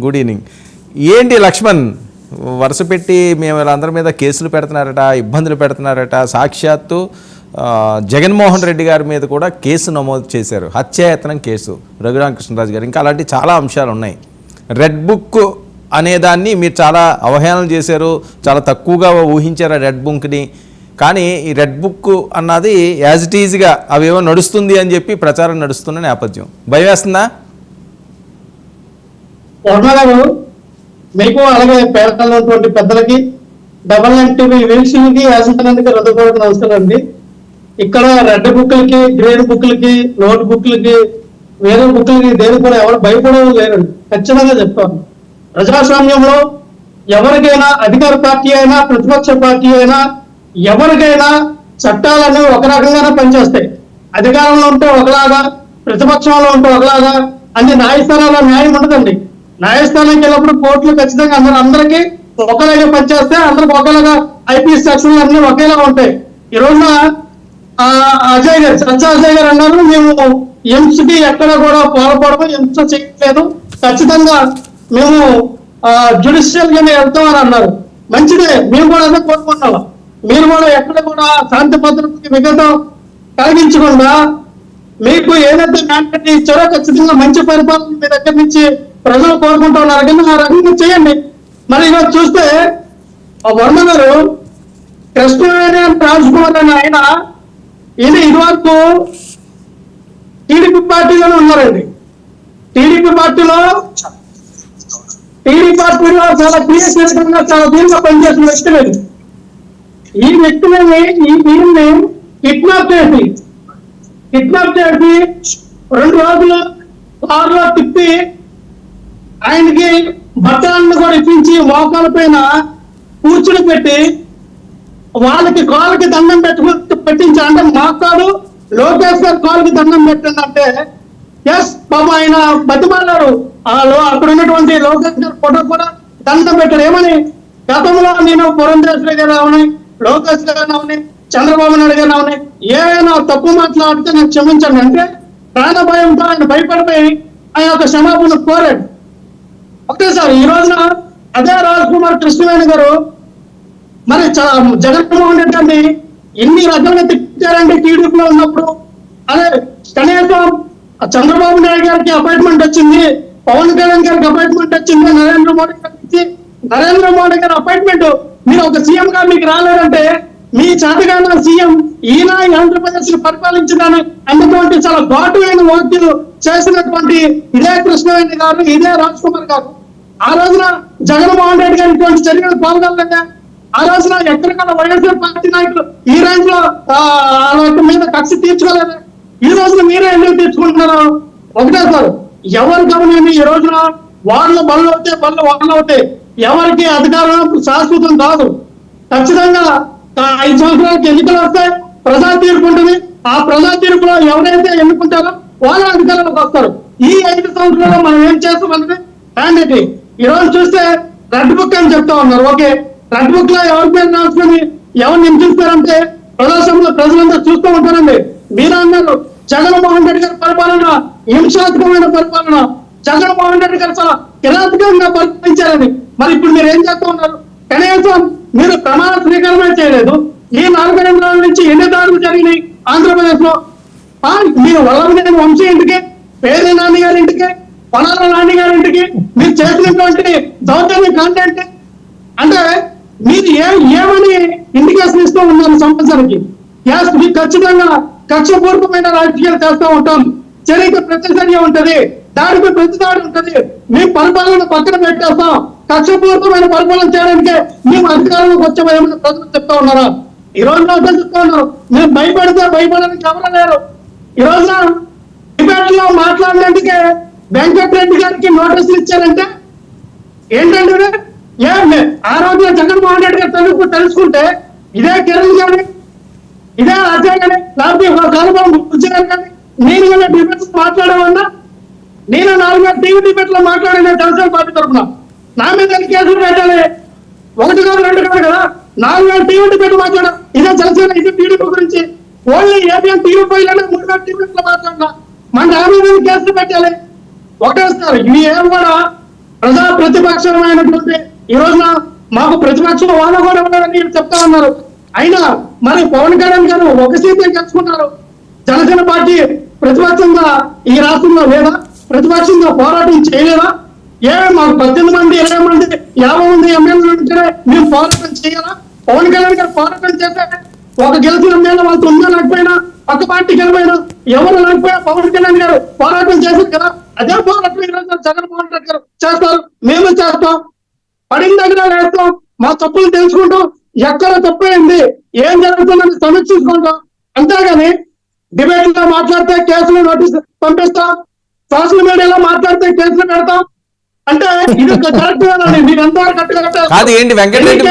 Good evening. ఏంటి లక్ష్మణ్, వరుస పెట్టి మేము అందరి మీద కేసులు పెడుతున్నారట, ఇబ్బందులు పెడుతున్నారట. సాక్షాత్తు జగన్మోహన్ రెడ్డి గారి మీద కూడా కేసు నమోదు చేశారు, హత్యాయత్నం కేసు, రఘురామకృష్ణరాజు గారు. ఇంకా అలాంటి చాలా అంశాలు ఉన్నాయి. రెడ్ బుక్ అనేదాన్ని మీరు చాలా అవహేళన చేశారు, చాలా తక్కువగా ఊహించారు ఆ రెడ్ బుక్ని. కానీ ఈ రెడ్ బుక్ అన్నది యాజ్ ఇట్ ఈజ్గా అవేమో నడుస్తుంది అని చెప్పి ప్రచారం నడుస్తున్న నేపథ్యం. భయం వేస్తుందా? మీకు అలాగే పేదల్లో ఉన్నటువంటి పెద్దలకి, డబల్ టీవీ వీక్షకులకి, యాజమాన్యానికి హృదయపూర్వక నమస్కారం అండి. ఇక్కడ రెడ్ బుక్లకి, గ్రీన్ బుక్లకి, నోట్ బుక్లకి, వేరే బుక్లకి దేని కూడా ఎవరు భయపడడం లేరండి. ఖచ్చితంగా చెప్తాను. ప్రజాస్వామ్యంలో ఎవరికైనా, అధికార పార్టీ అయినా ప్రతిపక్ష పార్టీ అయినా, ఎవరికైనా చట్టాలన్నీ ఒక రకంగానే పనిచేస్తాయి. అధికారంలో ఉంటే ఒకలాగా, ప్రతిపక్షంలో ఉంటే ఒకలాగా, అన్ని న్యాయస్థానాల్లో న్యాయం ఉండదండి. న్యాయస్థానానికి వెళ్ళినప్పుడు కోర్టులు ఖచ్చితంగా అందరికీ ఒకలాగా పనిచేస్తే, అందరికి ఒకలాగా ఐపీఎస్ సెక్షన్లు అన్ని ఒకేలా ఉంటాయి. ఈ రోజున అజయ్ గారు, సత్య అజయ్ గారు అన్నారు, మేము ఎయిమ్స్కి ఎక్కడ కూడా పాల్పడము, ఎయిమ్స్ చేయట్లేదు, ఖచ్చితంగా మేము జ్యుడిషియల్ గానే వెళ్తామని అన్నారు. మంచిదే, మేము కూడా అదే కోరుకుంటున్నాం. మీరు కూడా ఎక్కడ కూడా శాంతి భద్రతకి విఘాతం కలిగించకుండా మీకు ఏదైతే మ్యాండేట్ ఇచ్చారో ఖచ్చితంగా మంచి పరిపాలన మీ దగ్గర నుంచి ప్రజలు కోరుకుంటూ ఉన్నారు కానీ ఆ రకంగా చేయండి. మరి ఈరోజు చూస్తే వర్మ గారు, కృష్ణవేణి రాజ్కుమార్ అని ఆయన ఇదివరకు టీడీపీ పార్టీలోనే ఉన్నారండి. టీడీపీ పార్టీలో చాలా క్రియాశీలకంగా, చాలా దీనిగా పనిచేసిన వ్యక్తి లేదు. ఈ వ్యక్తులని, ఈ దీన్ని కిడ్నాప్ చేసి 2 రోజులు కారులో తిప్పి ఆయనకి బట్టలను కూడా ఇప్పించి మోకాల పైన కూర్చుని పెట్టి వాళ్ళకి కాళ్ళకి దండం పెట్టించి, అంటే మాట్లాడు లోకేష్ గారు కాళ్ళకి దండం పెట్టిందంటే ఎస్ బాబు ఆయన బతిమాలారు. అక్కడ ఉన్నటువంటి లోకేష్ గారు ఫోటో కూడా దండం పెట్టారు. ఏమని, గతంలో నేను పురంధేశ్వరి గారు అవని, లోకేష్ గారు అవని, చంద్రబాబు నాయుడు గారు అవని ఏమైనా తప్పు మాట్లాడితే నాకు క్షమించండి అంటే ప్రాణ భయంతో ఆయన భయపడిపోయి ఆయన ఒక క్షమాపణ కోరాడు. ఒకేసారి ఈ రోజున అదే రాజ్కుమార్ కృష్ణవేణి గారు మరి జగన్మోహన్ రెడ్డి గారిని ఎన్ని రకాలుగా తిట్టారంటే టీడీపీలో ఉన్నప్పుడు. అదే కనీసం చంద్రబాబు నాయుడు గారికి అపాయింట్మెంట్ వచ్చింది, పవన్ కళ్యాణ్ గారికి అపాయింట్మెంట్ వచ్చింది, నరేంద్ర మోడీ గారి అపాయింట్మెంట్ మీరు ఒక సీఎం గా మీకు రాలేదంటే మీ చేతగాన సీఎం ఈయన ఆంధ్రప్రదేశ్ ను పరిపాలించడానికి అన్నటువంటి చాలా ఘాటువైన వ్యాఖ్యలు చేసినటువంటి ఇదే కృష్ణవేణి గారు, ఇదే రాజ్కుమార్ గారు ఆ రోజున జగన్మోహన్ రెడ్డి గారి ఇటువంటి చర్యలు పాల్గొనలేదా? ఆ రోజున ఎక్కడికన్నా వైఎస్ఆర్ పార్టీ నాయకులు ఈ రేంజ్ లో మీద కక్ష తీర్చుకోలేదు. ఈ రోజున మీరే ఎందుకు తీర్చుకుంటున్నారు? ఒకటే సార్, ఎవరు గమనించి ఈ రోజున వాళ్ళు బళ్ళు అవుతాయి. ఎవరికి అధికారం శాశ్వతం కాదు. ఖచ్చితంగా 5 సంవత్సరాలకి ఎన్నికలు వస్తాయి, ప్రజా తీర్పు ఉంటుంది. ఆ ప్రజా తీర్పులో ఎవరైతే ఎన్నుకుంటారో వాళ్ళు అధికారంలోకి వస్తారు. ఈ 5 సంవత్సరాల్లో మనం ఏం చేస్తామన్నది క్యాండిడేట్. ఈ రోజు చూస్తే రెడ్ బుక్ అని చెప్తా ఉన్నారు. ఓకే, రెడ్ బుక్ లో ఎవరి పేరు రాసుకొని ఎవరు నింపిస్తారంటే ప్రజాస్వామ్యంలో ప్రజలంతా చూస్తూ ఉంటారండి. మీరు అన్నారు జగన్మోహన్ రెడ్డి గారి పరిపాలన హింసాత్మకమైన పరిపాలన, జగన్మోహన్ రెడ్డి గారు చాలా కిరాతకంగా పరిపాలించారని. మరి ఇప్పుడు మీరు ఏం చేస్తూ ఉన్నారు? కనీసం మీరు ప్రమాణ స్వీకరణ చేయలేదు. ఈ 4 నెలల నుంచి ఎన్ని దాడులు జరిగినాయి ఆంధ్రప్రదేశ్ లో? మీరు వల్లభనేని వంశీ ఇంటికి, పేద నాని గారి ఇంటికి, పొలాల నాని గారి ఇంటికి మీరు చేసినటువంటి దౌర్జన్య కాంటెంట్ అంటే మీరు ఏమని ఇండికేషన్ ఇస్తూ ఉన్నారు సంవత్సరానికి? మీకు ఖచ్చితంగా కక్షపూర్వకమైన రాజకీయాలు చేస్తూ ఉంటాం. చర్యకి ప్రతిచర్య ఉంటది, దాడికి ప్రతిదాడి ఉంటది. మేము పరిపాలన పక్కన పెట్టేస్తాం. కక్షపూర్వకమైన పరిపాలన చేయడానికే మేము అధికారంలోకి వచ్చామని ప్రజలు చెప్తా ఉన్నారా? ఈ రోజున చెప్తా ఉన్నారు మేము భయపడడానికి ఎవరు లేరు. ఈ రోజున డిబేట్ లో మాట్లాడినందుకే వెంకటరెడ్డి గారికి నోటీసులు ఇచ్చారంటే ఏంటంటే ఆ రోజున జగన్మోహన్ రెడ్డి గారు తెలుసుకుంటే ఇదే కిరణ్ గాని, ఇదే అజయ్ గాని, లేకపోతే కాలుబాబు గారు కానీ నేను ఇలా డిబేట్స్ మాట్లాడమన్నా, నేను 4 టీవీ డిబేట్ లో మాట్లాడిన జనసేన పార్టీ తరఫున నా మీద కేసులు పెట్టాలి. 1 కాదు 2 కాదు కదా, 4 టీవీ డిబేట్ మాట్లాడా. ఇదే జనసేన, ఇదే టీడీపీ గురించి ఓన్లీ ఏపీఎం టీవీ పోయినా 3 టీవీ లో మాట్లాడినా మన నా మీద కేసులు పెట్టాలి. ఒకటే సార్ ఇవి ఏం కూడా ప్రజా ప్రతిపక్షమైనటువంటి ఈ రోజున మాకు ప్రతిపక్షం వాళ్ళ కూడా ఉన్నారని చెప్తా ఉన్నారు. అయినా మరి పవన్ కళ్యాణ్ గారు ఒక సీటే గెలుచుకున్నారు. జనసేన పార్టీ ప్రతిపక్షంగా ఈ రాష్ట్రంలో లేదా? ప్రతిపక్షంగా పోరాటం చేయలేదా? మాకు 18 మంది 20 మంది 50 మంది ఎమ్మెల్యేలు ఉంటేనే మేము పోరాటం చేయాలా? పవన్ కళ్యాణ్ గారు పోరాటం చేస్తే ఒక గెలిచిన ఎమ్మెల్యే వాళ్ళతో ఉందా లేకపోయినా, పక్క పార్టీ గెలవైనా, ఎవరు లేకపోయినా పవన్ కళ్యాణ్ గారు పోరాటం చేశారు కదా. అదే పోరాటం ఈరోజు జగన్మోహన్ రెడ్డి గారు చేస్తారు, మేము చేస్తాం. పడిన దగ్గర వేస్తాం, మా తప్పులు తెలుసుకుంటాం, ఎక్కడ తప్పైంది ఏం జరుగుతుందని సమీక్షించుకుంటాం. అంతేగాని డిబేట్ లో మాట్లాడితే కేసులు నోటీస్ పంపిస్తాం, సోషల్ మీడియాలో మాట్లాడితే కేసులు పెడతాం అంటే ఇది కరెక్ట్ కాదండి. మీరు ఎంతవరకు కరెక్ట్ కాదు ఏంటి వెంకటరెడ్డి